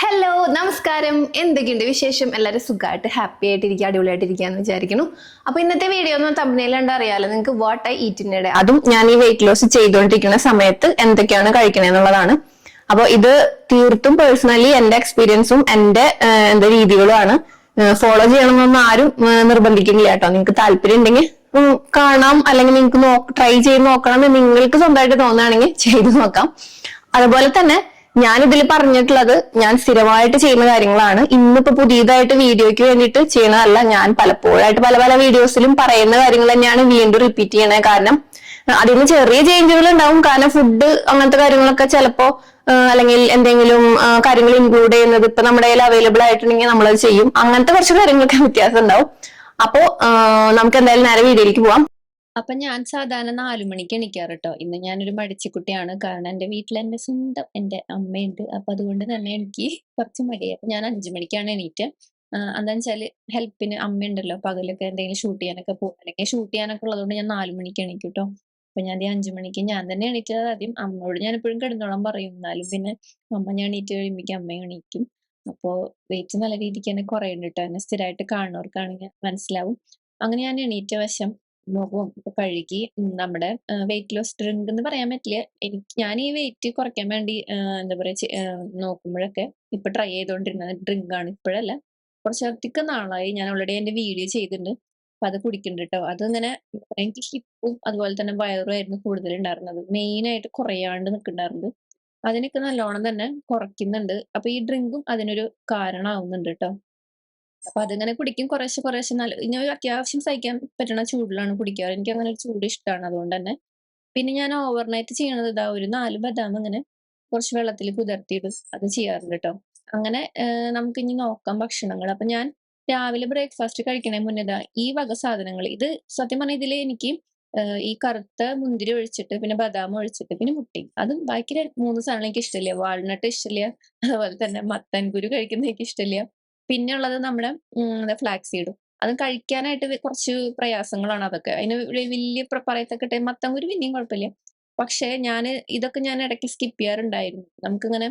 Hello നമസ്കാരം. എന്തൊക്കെയുണ്ട് വിശേഷം? എല്ലാവരും സുഖമായിട്ട് ഹാപ്പി ആയിട്ടിരിക്കുക, അടിപൊളിയായിട്ടിരിക്കുകയെന്ന് വിചാരിക്കുന്നു. അപ്പൊ ഇന്നത്തെ വീഡിയോ ഒന്ന് തമ്പനയിൽ കണ്ട് അറിയാലോ നിങ്ങൾക്ക് വാട്ട് ഐ ഈറ്റിനിടെ, അതും ഞാൻ ഈ വെയിറ്റ് ലോസ് ചെയ്തുകൊണ്ടിരിക്കുന്ന സമയത്ത് എന്തൊക്കെയാണ് കഴിക്കണേ എന്നുള്ളതാണ്. അപ്പൊ ഇത് തീർത്തും പേഴ്സണലി എന്റെ എക്സ്പീരിയൻസും എന്റെ എന്താ രീതികളുമാണ്. ഫോളോ ചെയ്യണമെന്നൊന്നും ആരും നിർബന്ധിക്കുന്നില്ല കേട്ടോ. നിങ്ങൾക്ക് താല്പര്യം ഉണ്ടെങ്കിൽ കാണാം, അല്ലെങ്കിൽ നിങ്ങൾക്ക് ട്രൈ ചെയ്ത് നോക്കണം എന്ന് നിങ്ങൾക്ക് സ്വന്തമായിട്ട് തോന്നുകയാണെങ്കിൽ ചെയ്തു നോക്കാം. അതുപോലെ തന്നെ ഞാൻ ഇതിൽ പറഞ്ഞിട്ടുള്ളത് ഞാൻ സ്ഥിരമായിട്ട് ചെയ്യുന്ന കാര്യങ്ങളാണ്. ഇന്നിപ്പോ പുതിയതായിട്ട് വീഡിയോയ്ക്ക് വേണ്ടിയിട്ട് ചെയ്യണതല്ല. ഞാൻ പലപ്പോഴായിട്ട് പല പല വീഡിയോസിലും പറയുന്ന കാര്യങ്ങൾ തന്നെയാണ് വീണ്ടും റിപ്പീറ്റ് ചെയ്യണത്. കാരണം അതിന് ചെറിയ ചേഞ്ചുകൾ ഉണ്ടാവും. കാരണം ഫുഡ് അങ്ങനത്തെ കാര്യങ്ങളൊക്കെ ചിലപ്പോ അല്ലെങ്കിൽ എന്തെങ്കിലും കാര്യങ്ങൾ ഇൻക്ലൂഡ് ചെയ്യുന്നത് ഇപ്പൊ നമ്മുടെ കയ്യിൽ അവൈലബിൾ ആയിട്ടുണ്ടെങ്കിൽ നമ്മളത് ചെയ്യും. അങ്ങനത്തെ കുറച്ച് കാര്യങ്ങളൊക്കെ വ്യത്യാസം ഉണ്ടാവും. അപ്പോ നമുക്ക് എന്തായാലും നേരെ വീഡിയോയിലേക്ക് പോവാം. അപ്പൊ ഞാൻ സാധാരണ 4 മണിക്ക് എണീക്കാറ് കേട്ടോ. ഇന്ന് ഞാനൊരു മടിച്ചിക്കുട്ടിയാണ്. കാരണം എന്റെ വീട്ടിൽ എന്റെ സ്വന്തം എന്റെ അമ്മയുണ്ട്. അപ്പൊ അതുകൊണ്ട് തന്നെ എനിക്ക് കുറച്ച് മടിയായി. അപ്പൊ ഞാൻ 5 മണിക്കാണ് എണീറ്റ്. എന്താന്ന് വെച്ചാല് ഹെൽപ്പിന് അമ്മയുണ്ടല്ലോ, പകലൊക്കെ എന്തെങ്കിലും ഷൂട്ട് ചെയ്യാനൊക്കെ പോകും, അല്ലെങ്കിൽ ഷൂട്ട് ചെയ്യാനൊക്കെ ഉള്ളതുകൊണ്ട് ഞാൻ 4 മണിക്ക് എണീക്കും കേട്ടോ. അപ്പൊ ഞാൻ 5 മണിക്ക് ഞാൻ തന്നെ എണീറ്റത്. ആദ്യം അമ്മയോട് ഞാൻ എപ്പോഴും കിടന്നോളാൻ പറയും. എന്നാലും പിന്നെ അമ്മ ഞാൻ എണീറ്റ് കഴിയുമ്പോഴേക്കും അമ്മ എണീക്കും. അപ്പോ വെയിറ്റ് നല്ല രീതിക്ക് തന്നെ കുറയുന്നുണ്ട് കേട്ടോ. എന്നെ സ്ഥിരമായിട്ട് കാണുന്നവർക്കാണെങ്കിൽ മനസ്സിലാവും. അങ്ങനെ ഞാൻ എണീറ്റ വശം മുഖവും ഒക്കെ കഴുകി നമ്മുടെ വെയിറ്റ് ലോസ് ഡ്രിങ്ക് എന്ന് പറയാൻ പറ്റില്ല. ഞാൻ ഈ വെയിറ്റ് കുറയ്ക്കാൻ വേണ്ടി എന്താ പറയാ നോക്കുമ്പോഴൊക്കെ ഇപ്പൊ ട്രൈ ചെയ്തുകൊണ്ടിരുന്ന ഡ്രിങ്ക് ആണ്. ഇപ്പോഴല്ല, കുറച്ചധികം നാളായി. ഞാൻ ഓൾറെഡി എന്റെ വീഡിയോ ചെയ്തിട്ടുണ്ട്. അപ്പൊ അത് കുടിക്കുന്നുണ്ട് കേട്ടോ. അതിങ്ങനെ എനിക്ക് ഹിപ്പും അതുപോലെ തന്നെ വയറും ആയിരുന്നു കൂടുതൽ ഉണ്ടായിരുന്നത്. മെയിൻ ആയിട്ട് കുറയാണ്ട് നിൽക്കുന്നുണ്ടായിരുന്നത്. അതിനൊക്കെ നല്ലോണം തന്നെ കുറയ്ക്കുന്നുണ്ട്. അപ്പൊ ഈ ഡ്രിങ്കും അതിനൊരു കാരണമാവുന്നുണ്ട് കേട്ടോ. അപ്പൊ അതിങ്ങനെ കുടിക്കും കുറേശ്ശെ കുറേശ്ശെ. നല്ല ഇനി ഒരു അത്യാവശ്യം സഹിക്കാൻ പറ്റണ ചൂടിലാണ് കുടിക്കാറ്. എനിക്ക് അങ്ങനെ ഒരു ചൂട് ഇഷ്ടമാണ്. അതുകൊണ്ട് തന്നെ പിന്നെ ഞാൻ ഓവർനൈറ്റ് ചെയ്യണത് ഇതാ, ഒരു 4 ബദാം ഇങ്ങനെ കുറച്ച് വെള്ളത്തിൽ കുതിർത്തിയിടും. അത് ചെയ്യാറുണ്ട് കേട്ടോ. അങ്ങനെ നമുക്ക് ഇനി നോക്കാം ഭക്ഷണങ്ങൾ. അപ്പൊ ഞാൻ രാവിലെ ബ്രേക്ക്ഫാസ്റ്റ് കഴിക്കണേ മുന്നേ ഇതാ ഈ വക സാധനങ്ങൾ. ഇത് സത്യം പറഞ്ഞാൽ ഇതിൽ എനിക്ക് ഈ കറുത്ത മുന്തിരി ഒഴിച്ചിട്ട് പിന്നെ ബദാം ഒഴിച്ചിട്ട് പിന്നെ മുട്ടയും, അതും ബാക്കി 3 സാധനങ്ങൾ എനിക്ക് ഇഷ്ടമില്ല. വാൾനട്ട് ഇഷ്ടമില്ല, അതുപോലെ തന്നെ മത്തൻ കുരു കഴിക്കുന്നത് എനിക്ക് ഇഷ്ടമില്ല. പിന്നെ ഉള്ളത് നമ്മുടെ ഫ്ലാക്സ് സീഡും. അതും കഴിക്കാനായിട്ട് കുറച്ച് പ്രയാസങ്ങളാണ് അതൊക്കെ. അതിന് വലിയ പറയത്തക്ക മത്തംകുരു പിന്നെയും കുഴപ്പമില്ല. പക്ഷേ ഇതൊക്കെ ഞാൻ ഇടയ്ക്ക് സ്കിപ്പ് ചെയ്യാറുണ്ടായിരുന്നു. നമുക്കിങ്ങനെ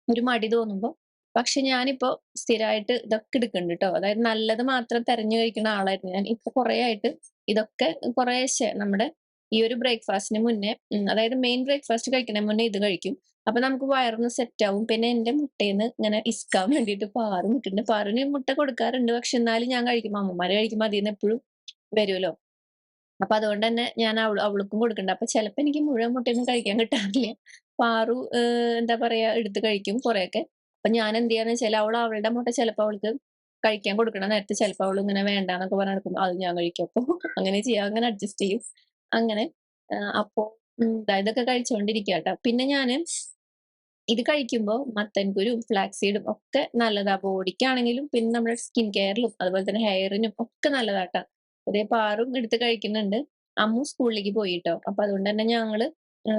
ഒരു മടി തോന്നുമ്പോ. പക്ഷെ ഞാനിപ്പോ സ്ഥിരമായിട്ട് ഇതൊക്കെ എടുക്കുന്നുണ്ട് ട്ടോ. അതായത് നല്ലത് മാത്രം തെരഞ്ഞു കഴിക്കുന്ന ആളായിരുന്നു ഞാൻ. ഇപ്പൊ കുറേ ആയിട്ട് ഇതൊക്കെ കുറേശ്ശെ നമ്മുടെ ഈ ഒരു ബ്രേക്ക്ഫാസ്റ്റിന് മുന്നേ അതായത് മെയിൻ ബ്രേക്ക്ഫാസ്റ്റ് കഴിക്കുന്നതിന് മുന്നേ ഇത് കഴിക്കും. അപ്പൊ നമുക്ക് വയറൊന്ന് സെറ്റ് ആവും. പിന്നെ എന്റെ മുട്ടേന്ന് ഇങ്ങനെ ഇസ്കാൻ വേണ്ടിയിട്ട് പാറു നിൽക്കുന്നുണ്ട്. പാറുവിന് മുട്ട കൊടുക്കാറുണ്ട്. പക്ഷെ എന്നാലും ഞാൻ കഴിക്കുമ്പോ അമ്മമാര് കഴിക്കുമ്പോ അതിൽ നിന്ന് എപ്പോഴും വരുമല്ലോ. അപ്പൊ അതുകൊണ്ട് തന്നെ ഞാൻ അവൾക്കും കൊടുക്കുന്നുണ്ട്. അപ്പൊ ചിലപ്പോ എനിക്ക് മുഴുവൻ മുട്ടയൊന്നും കഴിക്കാൻ കിട്ടാറില്ല. പാറു എന്താ പറയാ എടുത്ത് കഴിക്കും കുറെയൊക്കെ. അപ്പൊ ഞാൻ എന്ത് ചെയ്യാന്ന് വെച്ചാൽ അവളുടെ മുട്ട ചിലപ്പോ അവൾക്ക് കഴിക്കാൻ കൊടുക്കണ നേരത്ത് ചിലപ്പോ അവൾ ഇങ്ങനെ വേണ്ടാന്നൊക്കെ പറഞ്ഞ് നടക്കുമ്പോ അത് ഞാൻ കഴിക്കും. അപ്പൊ അങ്ങനെ ചെയ്യാം, അങ്ങനെ അഡ്ജസ്റ്റ് ചെയ്യും. അങ്ങനെ അപ്പൊ ഇതൊക്കെ കഴിച്ചുകൊണ്ടിരിക്കാട്ടോ. പിന്നെ ഞാന് ഇത് കഴിക്കുമ്പോ മത്തൻകുരും ഫ്ലാക്സീഡും ഒക്കെ നല്ലതാ ബോഡിക്കാണെങ്കിലും പിന്നെ നമ്മുടെ സ്കിൻ കെയറിലും അതുപോലെ തന്നെ ഹെയറിനും ഒക്കെ നല്ലതാട്ടാ. അതേ പാറും എടുത്ത് കഴിക്കുന്നുണ്ട്. അമ്മു സ്കൂളിലേക്ക് പോയിട്ടോ. അപ്പൊ അതുകൊണ്ട് തന്നെ ഞങ്ങള്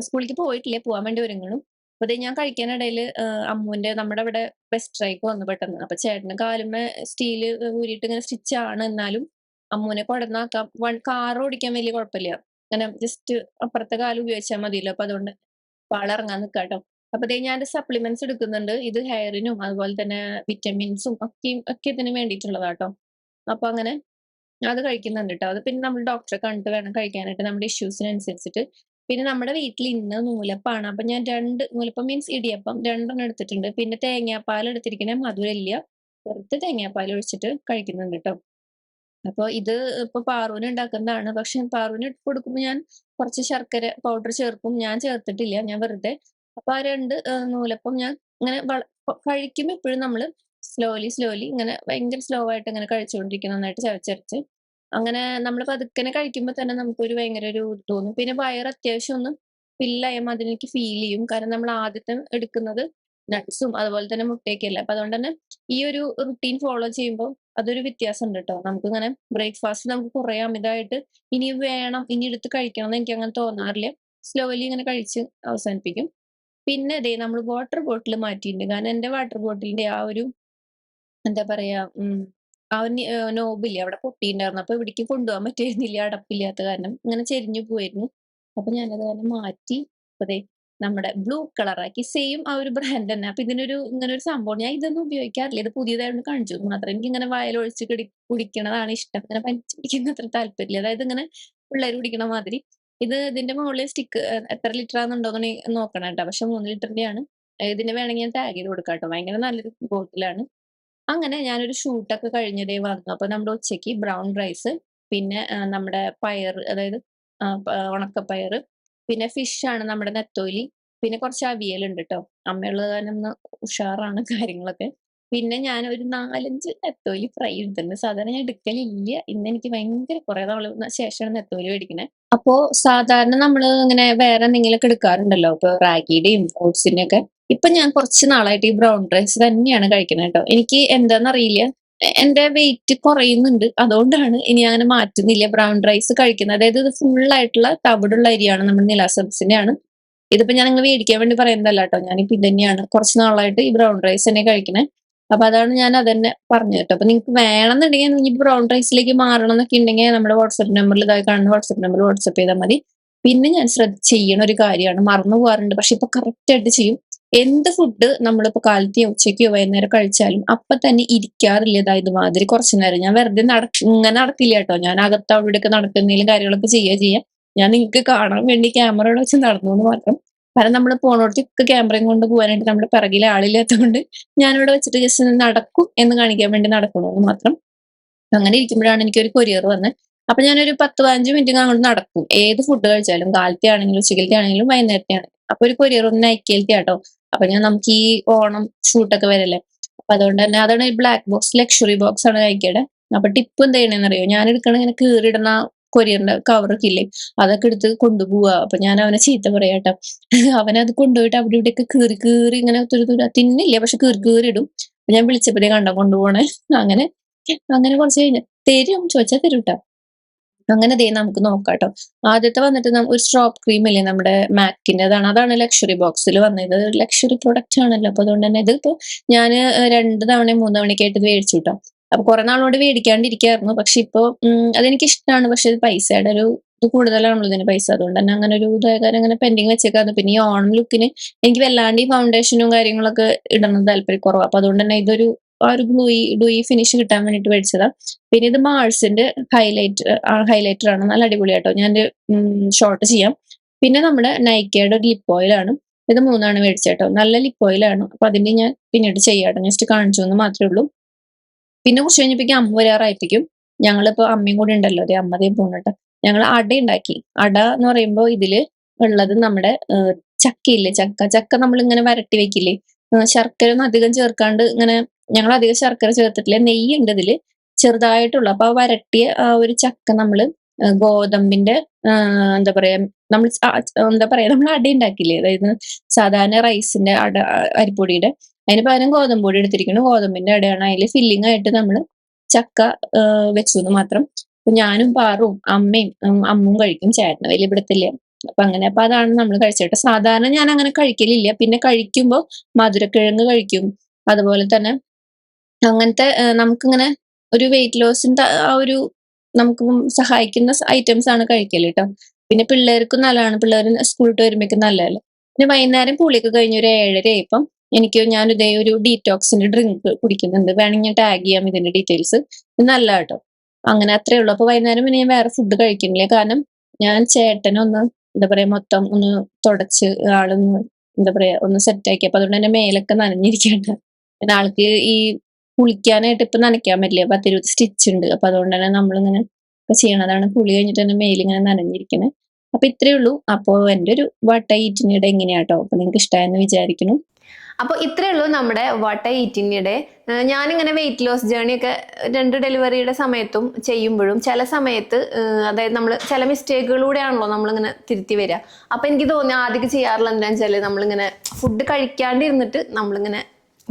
സ്കൂളിലേക്ക് പോയിട്ടില്ല, പോവാൻ വേണ്ടി ഒരുങ്ങണം. അപ്പൊ ദേ ഞാൻ കഴിക്കാനിടയില് അമ്മുവിന്റെ നമ്മുടെ ഇവിടെ ബെസ്റ്റ് സ്ട്രൈക്ക് വന്നു പെട്ടെന്ന്. അപ്പൊ ചേട്ടന് കാലുമ്മേ സ്റ്റീല് ഊരിയിട്ട് ഇങ്ങനെ സ്റ്റിച്ച് ആണ്. എന്നാലും അമ്മുവിനെ കൊടന്നാക്കാം. കാർ ഓടിക്കാൻ വലിയ കുഴപ്പമില്ല. അങ്ങനെ ജസ്റ്റ് അപ്പുറത്തെ കാല് ഉപയോഗിച്ചാൽ മതിയല്ലോ. അപ്പൊ അതുകൊണ്ട് അപ്പൊ ആളിറങ്ങാൻ നിക്കാട്ടോ. അപ്പൊ ദേ ഞാൻ സപ്ലിമെന്റ്സ് എടുക്കുന്നുണ്ട്. ഇത് ഹെയറിനും അതുപോലെ തന്നെ വിറ്റമിൻസും ഒക്കെ ഇതിന് വേണ്ടിയിട്ടുള്ളതാട്ടോ. അപ്പൊ അങ്ങനെ അത് കഴിക്കുന്നുണ്ട് ട്ടോ. അത് പിന്നെ നമ്മൾ ഡോക്ടറെ കണ്ടിട്ട് വേണം കഴിക്കാനായിട്ട്, നമ്മുടെ ഇഷ്യൂസിനനുസരിച്ചിട്ട്. പിന്നെ നമ്മുടെ വീട്ടിൽ ഇന്ന് നൂലപ്പാണ്. അപ്പൊ ഞാൻ 2 നൂലപ്പം മീൻസ് ഇടിയപ്പം 2 എടുത്തിട്ടുണ്ട്. പിന്നെ തേങ്ങാപ്പാൽ എടുത്തിരിക്കണേ, മധുരമില്ല. വെറുതെ തേങ്ങാപ്പാൽ ഒഴിച്ചിട്ട് കഴിക്കുന്നുണ്ട് ട്ടോ. അപ്പൊ ഇത് ഇപ്പൊ പാറുവിന് ഉണ്ടാക്കുന്നതാണ്. പക്ഷെ പാറുവിന് കൊടുക്കുമ്പോ ഞാൻ കുറച്ച് ശർക്കര പൗഡർ ചേർക്കും. ഞാൻ ചേർത്തിട്ടില്ല. ഞാൻ വെറുതെ അപ്പൊ ആ 2 നൂലപ്പം ഞാൻ ഇങ്ങനെ കഴിക്കുമ്പോ എപ്പോഴും നമ്മള് സ്ലോലി ഇങ്ങനെ ഭയങ്കര സ്ലോ ആയിട്ട് ഇങ്ങനെ കഴിച്ചുകൊണ്ടിരിക്കണം, നന്നായിട്ട് ചവച്ചരച്ച്. അങ്ങനെ നമ്മള് പതുക്കനെ കഴിക്കുമ്പോ തന്നെ നമുക്കൊരു ഭയങ്കര ഒരു ഇത് തോന്നും. പിന്നെ വയറ് അത്യാവശ്യം ഒന്ന് ഫില്ലായ മാതിരി എനിക്ക് ഫീൽ ചെയ്യും. കാരണം നമ്മൾ ആദ്യത്തെ എടുക്കുന്നത് നട്ട്സും അതുപോലെ തന്നെ മുട്ടയൊക്കെ അല്ലേ. അപ്പൊ അതുകൊണ്ട് തന്നെ ഈ ഒരു റുട്ടീൻ ഫോളോ ചെയ്യുമ്പോൾ അതൊരു വ്യത്യാസമുണ്ട് ട്ടോ. നമുക്കിങ്ങനെ ബ്രേക്ക്ഫാസ്റ്റ് നമുക്ക് കുറേ അമിതമായിട്ട് ഇനി വേണം, ഇനി എടുത്ത് കഴിക്കണം എന്ന് എനിക്ക് അങ്ങനെ തോന്നാറില്ല. സ്ലോലി ഇങ്ങനെ കഴിച്ച് അവസാനിപ്പിക്കും. പിന്നെ ദേ നമ്മൾ വാട്ടർ ബോട്ടിൽ മാറ്റിയിട്ടുണ്ട്. കാരണം എന്റെ വാട്ടർ ബോട്ടിലിന്റെ ആ ഒരു എന്താ പറയാ ആ ഒരു നോബില്ലേ അവിടെ പൊട്ടിയിട്ടുണ്ടായിരുന്നു. അപ്പൊ ഇവിടേക്ക് കൊണ്ടുപോകാൻ പറ്റുമായിരുന്നില്ല, അടപ്പില്ലാത്ത കാരണം. ഇങ്ങനെ ചെരിഞ്ഞു പോയിരുന്നു. അപ്പൊ ഞാനത് കാരണം മാറ്റി. അപ്പൊ ദേ നമ്മുടെ ബ്ലൂ കളറാക്കി സെയിം ആ ഒരു ബ്രാൻഡ് തന്നെ. അപ്പൊ ഇതിനൊരു ഇങ്ങനെ ഒരു സംഭവം ഞാൻ ഇതൊന്നും ഉപയോഗിക്കാറില്ല. ഇത് പുതിയതായിട്ട് കാണിച്ചു മാത്രം. എനിക്ക് ഇങ്ങനെ വായിലൊഴിച്ച് കുടിക്കണതാണ് ഇഷ്ടം. ഇങ്ങനെ വലിച്ച് കുടിക്കുന്ന അത്ര താല്പര്യമില്ല. അതായത് ഇങ്ങനെ പിള്ളേര് കുടിക്കണ മാതിരി. ഇതിന്റെ മുകളിൽ സ്റ്റിക്ക് എത്ര ലിറ്റർ ആണെന്നുണ്ടോന്ന് നോക്കണം കേട്ടോ. പക്ഷെ 3 ലിറ്ററിന്റെയാണ്. ഇതിന് വേണമെങ്കിൽ ഞാൻ ടാഗ് ചെയ്ത് കൊടുക്കാം കേട്ടോ. ഭയങ്കര നല്ലൊരു ബോട്ടിലാണ്. അങ്ങനെ ഞാനൊരു ഷൂട്ടൊക്കെ കഴിഞ്ഞതേ വന്നു. അപ്പൊ നമ്മുടെ ഉച്ചയ്ക്ക് ബ്രൗൺ റൈസ്, പിന്നെ നമ്മുടെ പയറ്, അതായത് ഉണക്കപ്പയറ്, പിന്നെ ഫിഷാണ് നമ്മുടെ നെത്തോലി, പിന്നെ കുറച്ച് അവിയലുണ്ട് ട്ടോ. അമ്മയുള്ളത് കാരണം ഇന്ന് ഉഷാറാണ് കാര്യങ്ങളൊക്കെ. പിന്നെ ഞാൻ ഒരു 4, 5 നെത്തോലി ഫ്രൈ എടുത്തിട്ടുണ്ട്. സാധാരണ ഞാൻ എടുക്കലില്ല. ഇന്ന് എനിക്ക് ഭയങ്കര കുറെ നാള് ശേഷമാണ് നെത്തോലി മേടിക്കണേ. അപ്പോ സാധാരണ നമ്മള് ഇങ്ങനെ വേറെ എന്തെങ്കിലുമൊക്കെ എടുക്കാറുണ്ടല്ലോ. ഇപ്പൊ റാഗിയുടെയും ഓട്സിന്റെയും ഒക്കെ. ഇപ്പൊ ഞാൻ കുറച്ച് നാളായിട്ട് ഈ ബ്രൗൺ റൈസ് തന്നെയാണ് കഴിക്കുന്നത് കേട്ടോ. എനിക്ക് എന്താന്നറിയില്ല. എന്റെ വെയിറ്റ് കുറയുന്നുണ്ട്. അതുകൊണ്ടാണ് ഇനി അങ്ങനെ മാറ്റുന്നില്ല. ബ്രൗൺ റൈസ് കഴിക്കുന്നത്. അതായത് ഇത് ഫുൾ ആയിട്ടുള്ള തവിടുള്ള അരിയാണ്. നമ്മുടെ നില സബ്സിന്റെ ആണ്. ഇതിപ്പോ ഞാൻ നിങ്ങൾ മേടിക്കാൻ വേണ്ടി പറയുന്നതല്ല കേട്ടോ. ഞാനിപ്പോ ഇത് തന്നെയാണ് കുറച്ച് നാളായിട്ട് ഈ ബ്രൗൺ റൈസ് തന്നെ കഴിക്കണേ. അപ്പൊ അതാണ് ഞാൻ അതന്നെ പറഞ്ഞത് കേട്ടോ. അപ്പൊ നിങ്ങൾക്ക് വേണമെന്നുണ്ടെങ്കിൽ ഇനി ബ്രൗൺ റൈസിലേക്ക് മാറണം എന്നൊക്കെ ഉണ്ടെങ്കിൽ നമ്മുടെ വാട്സ്ആപ്പ് നമ്പറിൽ ഇതായി കാണുന്ന വാട്സ്ആപ്പ് നമ്പറിൽ വാട്സ്ആപ്പ് ചെയ്താൽ മതി. പിന്നെ ഞാൻ ചെയ്യണ ഒരു കാര്യമാണ്, മറന്നു പോകാറുണ്ട്. പക്ഷെ ഇപ്പൊ കറക്റ്റ് ആയിട്ട് ചെയ്യും. എന്ത് ഫുഡ് നമ്മളിപ്പോ കാലത്തെയോ ഉച്ചയ്ക്കോ വൈകുന്നേരം കഴിച്ചാലും അപ്പൊ തന്നെ ഇരിക്കാറില്ല. ഇതുമാതിരി കുറച്ചു നേരം ഞാൻ വെറുതെ ഇങ്ങനെ നടക്കില്ല കേട്ടോ. ഞാൻ അകത്ത് അവിടെയൊക്കെ നടക്കുന്നതിലും കാര്യങ്ങളൊക്കെ ചെയ്യാം. ഞാൻ നിങ്ങൾക്ക് കാണാൻ വേണ്ടി ക്യാമറകൾ വെച്ച് നടന്നു എന്ന് മാത്രം. കാരണം നമ്മൾ പോണോടത്തൊക്കെ ക്യാമറയും കൊണ്ട് പോകാനായിട്ട് നമ്മുടെ പിറകിൽ ആളില്ലാത്തതുകൊണ്ട് ഞാനിവിടെ വെച്ചിട്ട് ജസ്റ്റ് നടക്കും എന്ന് കാണിക്കാൻ വേണ്ടി നടക്കണമെന്ന് മാത്രം. അങ്ങനെ ഇരിക്കുമ്പോഴാണ് എനിക്കൊരു കൊറിയർ വന്നത്. അപ്പൊ ഞാനൊരു 10-15 മിനിറ്റ് അങ്ങോട്ട് നടക്കും. ഏത് ഫുഡ് കഴിച്ചാലും, കാലത്തെ ആണെങ്കിലും ഉച്ചക്കലത്തെ ആണെങ്കിലും വൈകുന്നേരത്തെ ആണെങ്കിലും. അപ്പൊ ഒരു കൊറിയർ ഒന്ന് അയക്കലത്തെ കേട്ടോ. അപ്പൊ നമുക്ക് ഈ ഓണം ഷൂട്ടൊക്കെ വരല്ലേ. അപ്പൊ അതുകൊണ്ട് തന്നെ അതാണ് ഈ ബ്ലാക്ക് ബോക്സ് ലക്ഷറി ബോക്സ് ആണ് അയക്കയുടെ. അപ്പൊ ടിപ്പ് എന്ത് ചെയ്യണമെന്ന് അറിയോ? ഞാൻ എടുക്കണ ഇങ്ങനെ കീറിയിടുന്ന കൊറിയറിന്റെ കവറൊക്കെ ഇല്ലേ, അതൊക്കെ എടുത്ത് കൊണ്ടുപോവുക. അപ്പൊ ഞാൻ അവനെ ചീത്ത പറയാട്ടോ. അവനത് കൊണ്ടുപോയിട്ട് അവിടെ ഇവിടെയൊക്കെ കീറി കീറി ഇങ്ങനെ തിന്നില്ല, പക്ഷെ കീറി ഇടും. ഞാൻ വിളിച്ചപ്പോഴേ കണ്ട കൊണ്ടുപോണേ. അങ്ങനെ അങ്ങനെ കുറച്ച് കഴിഞ്ഞ് തരും, ചോദിച്ചാൽ തരും ട്ടോ. അങ്ങനെ ദേ നമുക്ക് നോക്കാട്ടോ. ആദ്യത്തെ വന്നിട്ട് ഒരു സ്ട്രോപ്പ് ക്രീം ഇല്ലേ നമ്മുടെ മാക്കിന്റേതാണ്. അതാണ് ലക്ഷറി ബോക്സിൽ വന്നത്. ലക്ഷറി പ്രൊഡക്റ്റ് ആണല്ലോ. അപ്പൊ അതുകൊണ്ട് തന്നെ ഇതിപ്പോ ഞാൻ 2 തവണ 3 തവണയൊക്കെ ആയിട്ട് മേടിച്ചു ട്ടോ. അപ്പൊ കുറെ നാളോട് മേടിക്കാണ്ടിരിക്കായിരുന്നു. പക്ഷെ ഇപ്പൊ അതെനിക്ക് ഇഷ്ടമാണ്. പക്ഷെ പൈസയുടെ ഒരു ഇത് കൂടുതലാണല്ലോ ഇതിന് പൈസ. അതുകൊണ്ട് തന്നെ അങ്ങനെ ഒരു ഇതാകാരം അങ്ങനെ പെൻഡിങ് വെച്ചേക്കാന്ന്. പിന്നെ ഈ ഓൺ ലുക്കിന് എനിക്ക് വല്ലാണ്ട് ഈ ഫൗണ്ടേഷനും കാര്യങ്ങളൊക്കെ ഇടുന്നത് താല്പര്യക്കുറവ്. അപ്പൊ അതുകൊണ്ട് തന്നെ ഇതൊരു ആ ഒരു ഡൂയി ഫിനിഷ് കിട്ടാൻ വേണ്ടിട്ട് മേടിച്ചതാ. പിന്നെ ഇത് മാൾസിന്റെ ഹൈലൈറ്റർ ആണ്. നല്ല അടിപൊളിയാട്ടോ. ഞാൻ ഷോർട്ട് ചെയ്യാം. പിന്നെ നമ്മുടെ നൈക്കയുടെ ഒരു ലിപ്പ് ഓയിലാണ്. ഇത് 3 മേടിച്ചേട്ടോ. നല്ല ലിപ്പ് ഓയിലാണ്. അപ്പൊ അതിന്റെ ഞാൻ പിന്നീട് ചെയ്യാട്ടോ. ജസ്റ്റ് കാണിച്ചു എന്ന് മാത്രമേ ഉള്ളൂ. പിന്നെ കുറച്ച് കഴിഞ്ഞപ്പോഴേക്കും അമ്മ വരാറായിപ്പിക്കും. ഞങ്ങളിപ്പോ അമ്മയും കൂടി ഉണ്ടല്ലോ. അതെ, അമ്മതേ പോണട്ടോ. ഞങ്ങൾ അട ഉണ്ടാക്കി. അട എന്ന് പറയുമ്പോൾ ഇതില് ഉള്ളത് നമ്മുടെ ചക്കയില്ലേ, ചക്ക നമ്മളിങ്ങനെ വരട്ടി വെക്കില്ലേ. ശർക്കര ഒന്നും അധികം ചേർക്കാണ്ട് ഇങ്ങനെ, ഞങ്ങൾ അധികം ശർക്കര ചേർത്തിട്ടില്ല. നെയ്യ് ഉണ്ട് ഇതില് ചെറുതായിട്ടുള്ള. അപ്പൊ ആ വരട്ടിയ ആ ഒരു ചക്ക നമ്മള് ഗോതമ്പിന്റെ എന്താ പറയാ, നമ്മൾ എന്താ പറയാ, നമ്മൾ അട ഉണ്ടാക്കില്ലേ, അതായത് സാധാരണ റൈസിന്റെ അട, അരിപ്പൊടിയുടെ, അതിന് പകരം ഗോതമ്പ് പൊടി എടുത്തിരിക്കണം. ഗോതമ്പിന്റെ അടയാണ്. അതിൽ ഫില്ലിംഗ് ആയിട്ട് നമ്മൾ ചക്ക വെച്ചു എന്ന് മാത്രം. അപ്പൊ ഞാനും പാറും അമ്മയും അമ്മും കഴിക്കും. ചേട്ടന് വലിയ പിടുത്തില്ല. അപ്പൊ അങ്ങനെ, അപ്പൊ അതാണ് നമ്മൾ കഴിച്ചിട്ട്. സാധാരണ ഞാൻ അങ്ങനെ കഴിക്കലില്ല. പിന്നെ കഴിക്കുമ്പോ മധുരക്കിഴങ്ങ് കഴിക്കും. അതുപോലെ തന്നെ അങ്ങനത്തെ നമുക്കിങ്ങനെ ഒരു വെയിറ്റ് ലോസിന്റെ ആ ഒരു നമുക്ക് സഹായിക്കുന്ന ഐറ്റംസ് ആണ് കഴിക്കല് ട്ടോ. പിന്നെ പിള്ളേർക്കും നല്ലതാണ്. പിള്ളേർ സ്കൂളിട്ട് വരുമ്പോഴേക്കും നല്ലതല്ലേ. പിന്നെ വൈകുന്നേരം കുളിയൊക്കെ കഴിഞ്ഞ് ഒരു 7:30 ആയപ്പം ഞാൻ ഇതേ ഒരു ഡീറ്റോക്സിന്റെ ഡ്രിങ്ക് കുടിക്കുന്നുണ്ട്. വേണമെങ്കിൽ ഞാൻ ടാഗ് ചെയ്യാം ഇതിന്റെ ഡീറ്റെയിൽസ്. ഇത് നല്ല കേട്ടോ. അങ്ങനെ അത്രേ ഉള്ളൂ. അപ്പൊ വൈകുന്നേരം പിന്നെ ഞാൻ വേറെ ഫുഡ് കഴിക്കുന്നില്ല. കാരണം ഞാൻ ചേട്ടനൊന്ന് എന്താ പറയാ മൊത്തം ഒന്ന് തുടച്ച് ആളൊന്ന് എന്താ പറയാ ഒന്ന് സെറ്റ് ആക്കി. അപ്പൊ അതുകൊണ്ട് തന്നെ മേലൊക്കെ നനഞ്ഞിരിക്കണ്ട. പിന്നെ ആൾക്ക് ഈ കുളിക്കാനായിട്ട് ഇപ്പൊ നനയ്ക്കാൻ പറ്റില്ല. 10-20 സ്റ്റിച്ച് ഉണ്ട്. അപ്പൊ അതുകൊണ്ട് തന്നെ നമ്മളിങ്ങനെ ഇപ്പൊ ചെയ്യണതാണ്. കുളി കഴിഞ്ഞിട്ട് തന്നെ മേലിങ്ങനെ നനഞ്ഞിരിക്കണേ. അപ്പൊ ഇത്രയേ ഉള്ളൂ. അപ്പൊ എന്റെ ഒരു വാട്ട് ഐ ഈറ്റിനിടെ എങ്ങനെയാട്ടോ. അപ്പൊ നിങ്ങൾക്ക് ഇഷ്ടമായെന്ന് വിചാരിക്കുന്നു. അപ്പോൾ ഇത്രയേ ഉള്ളൂ നമ്മുടെ വാട്ട് ഐ ഈറ്റിനിടെ. ഞാനിങ്ങനെ വെയിറ്റ് ലോസ് ജേണി ഒക്കെ 2 ഡെലിവറിയുടെ സമയത്തും ചെയ്യുമ്പോഴും ചില സമയത്ത് അതായത് നമ്മൾ ചില മിസ്റ്റേക്കുകളിലൂടെയാണല്ലോ നമ്മളിങ്ങനെ തിരുത്തി വരിക. അപ്പം എനിക്ക് തോന്നി ആദ്യം ചെയ്യാറുള്ള എന്താണെന്ന് വെച്ചാൽ നമ്മളിങ്ങനെ ഫുഡ് കഴിക്കാണ്ടിരുന്നിട്ട് നമ്മളിങ്ങനെ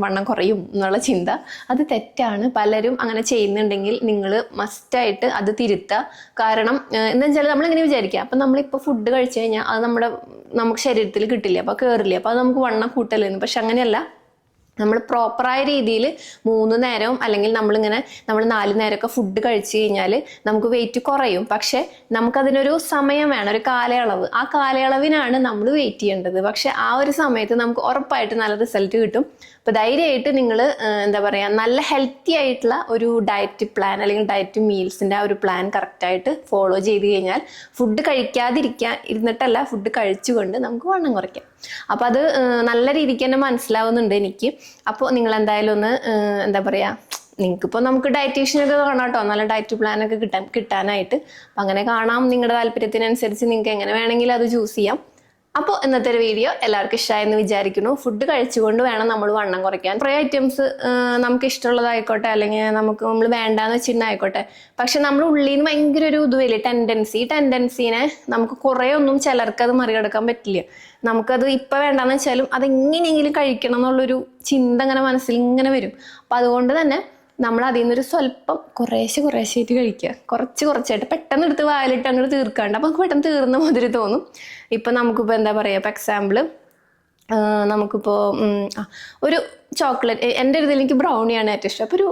വണ്ണം കുറയും എന്നുള്ള ചിന്ത. അത് തെറ്റാണ്. പലരും അങ്ങനെ ചെയ്യുന്നുണ്ടെങ്കിൽ നിങ്ങൾ മസ്റ്റായിട്ട് അത് തിരുത്തുക. കാരണം എന്താ വെച്ചാൽ നമ്മളിങ്ങനെ വിചാരിക്കുക, അപ്പം നമ്മളിപ്പോൾ ഫുഡ് കഴിച്ചു കഴിഞ്ഞാൽ അത് നമുക്ക് ശരീരത്തിൽ കിട്ടില്ല, അപ്പോൾ കയറില്ല, അപ്പോൾ അത് നമുക്ക് വണ്ണം കൂട്ടലെന്ന്. പക്ഷെ അങ്ങനെയല്ല. നമ്മൾ പ്രോപ്പറായ രീതിയിൽ 3 നേരവും അല്ലെങ്കിൽ നമ്മൾ 4 നേരമൊക്കെ ഫുഡ് കഴിച്ചു കഴിഞ്ഞാൽ നമുക്ക് വെയിറ്റ് കുറയും. പക്ഷെ നമുക്കതിനൊരു സമയം വേണം, ഒരു കാലയളവ്. ആ കാലയളവിനാണ് നമ്മൾ വെയിറ്റ് ചെയ്യേണ്ടത്. പക്ഷെ ആ ഒരു സമയത്ത് നമുക്ക് ഉറപ്പായിട്ട് നല്ല റിസൾട്ട് കിട്ടും. അപ്പൊ ധൈര്യമായിട്ട് നിങ്ങൾ എന്താ പറയുക, നല്ല ഹെൽത്തി ആയിട്ടുള്ള ഒരു ഡയറ്റ് പ്ലാൻ അല്ലെങ്കിൽ ഡയറ്റ് മീൽസിന്റെ ആ ഒരു പ്ലാൻ കറക്റ്റായിട്ട് ഫോളോ ചെയ്ത് കഴിഞ്ഞാൽ ഫുഡ് ഇരുന്നിട്ടല്ല, ഫുഡ് കഴിച്ചുകൊണ്ട് നമുക്ക് വണ്ണം കുറയ്ക്കാം. അപ്പൊ അത് നല്ല രീതിക്ക് തന്നെ മനസ്സിലാവുന്നുണ്ട് എനിക്ക്. അപ്പോൾ നിങ്ങൾ എന്തായാലും ഒന്ന് എന്താ പറയാ, നിങ്ങൾക്കിപ്പോൾ നമുക്ക് ഡയറ്റീഷ്യനൊക്കെ കാണാം കേട്ടോ, നല്ല ഡയറ്റ് പ്ലാനൊക്കെ കിട്ടാനായിട്ട്. അപ്പം അങ്ങനെ കാണാം, നിങ്ങളുടെ താല്പര്യത്തിനനുസരിച്ച് നിങ്ങൾക്ക് എങ്ങനെ വേണമെങ്കിലും അത് ചൂസ് ചെയ്യാം. അപ്പോൾ ഇന്നത്തെ ഒരു വീഡിയോ എല്ലാവർക്കും ഇഷ്ടമായെന്ന് വിചാരിക്കുന്നു. ഫുഡ് കഴിച്ചുകൊണ്ട് വേണം നമ്മൾ വണ്ണം കുറയ്ക്കാൻ. കുറേ ഐറ്റംസ് നമുക്ക് ഇഷ്ടമുള്ളതായിക്കോട്ടെ, അല്ലെങ്കിൽ നമ്മൾ വേണ്ടാന്ന് വെച്ചിട്ടുണ്ടായിക്കോട്ടെ, പക്ഷെ നമ്മുടെ ഉള്ളിൽ നിന്ന് ഭയങ്കര ഒരു ഇതുവല്ലേ ടെൻഡൻസീനെ നമുക്ക് കുറേ ഒന്നും ചിലർക്ക് അത് മറികടക്കാൻ പറ്റില്ല. നമുക്കത് ഇപ്പം വേണ്ടാന്ന് വെച്ചാലും അതെങ്ങനെയെങ്കിലും കഴിക്കണം എന്നുള്ളൊരു ചിന്ത ഇങ്ങനെ മനസ്സിൽ ഇങ്ങനെ വരും. അപ്പം അതുകൊണ്ട് തന്നെ നമ്മൾ അതിൽ നിന്നൊരു സ്വല്പം കുറേശ്ശായിട്ട് കഴിക്കുക, കുറച്ചായിട്ട് പെട്ടെന്ന് എടുത്ത് വായിലിട്ട് അങ്ങോട്ട് തീർക്കാണ്ട്. അപ്പം നമുക്ക് പെട്ടെന്ന് തീർന്ന മുതിരി തോന്നും. ഇപ്പം നമുക്കിപ്പോൾ എന്താ പറയുക, ഇപ്പം എക്സാമ്പിൾ നമുക്കിപ്പോൾ ഒരു ചോക്ലേറ്റ്, എൻ്റെ ഒരു ഇതിൽ എനിക്ക് ബ്രൗണിയാണ് ഏറ്റവും ഇഷ്ടം. അപ്പോൾ ഒരു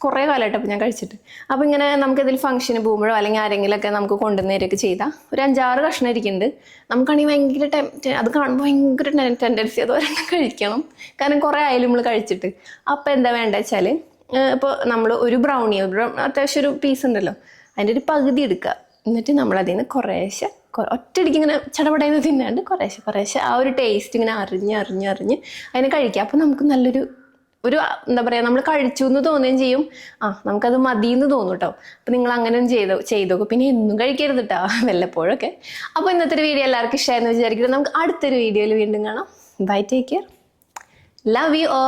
കുറേ കാലമായിട്ട് അപ്പം ഞാൻ കഴിച്ചിട്ട്. അപ്പം ഇങ്ങനെ നമുക്കിതിൽ ഫംഗ്ഷന് പോകുമ്പോഴോ അല്ലെങ്കിൽ ആരെങ്കിലുമൊക്കെ നമുക്ക് കൊണ്ടുവന്നേരൊക്കെ ചെയ്താൽ ഒരു 5-6 കഷ്ണം ഇരിക്കുന്നുണ്ട്. നമുക്കാണെങ്കിൽ ഭയങ്കര അത് കാണുമ്പോൾ ഭയങ്കര ടെൻഡൻസി അത് ഒരെണ്ണം കഴിക്കണം, കാരണം കുറേ ആയാലും നമ്മൾ കഴിച്ചിട്ട്. അപ്പം എന്താ വേണ്ടത് വെച്ചാൽ, ഇപ്പോൾ നമ്മൾ ഒരു ബ്രൗണി അത്യാവശ്യം ഒരു പീസ് ഉണ്ടല്ലോ, അതിൻ്റെ ഒരു പകുതി എടുക്കുക. എന്നിട്ട് നമ്മളതിൽ നിന്ന് കുറേശ്ശെ ഒറ്റയടിക്ക് ഇങ്ങനെ ചടപടയെന്ന് തിന്നാണ്ട് കുറേശ്ശെ ആ ഒരു ടേസ്റ്റ് ഇങ്ങനെ അറിഞ്ഞ് അതിനെ കഴിക്കുക. അപ്പം നമുക്ക് നല്ലൊരു എന്താ പറയുക, നമ്മൾ കഴിച്ചു എന്ന് തോന്നുകയും ചെയ്യും. നമുക്കത് മതിയെന്ന് തോന്നും കേട്ടോ. അപ്പം നിങ്ങൾ അങ്ങനെ ചെയ്തോക്കും. പിന്നെ എന്നും കഴിക്കരുത് കേട്ടോ, വല്ലപ്പോഴൊക്കെ. അപ്പോൾ ഇന്നത്തെ ഒരു വീഡിയോ എല്ലാവർക്കും ഇഷ്ടമായെന്ന് വിചാരിക്കുന്നത്. നമുക്ക് അടുത്തൊരു വീഡിയോയിൽ വീണ്ടും കാണാം. Bye, take care, love you all.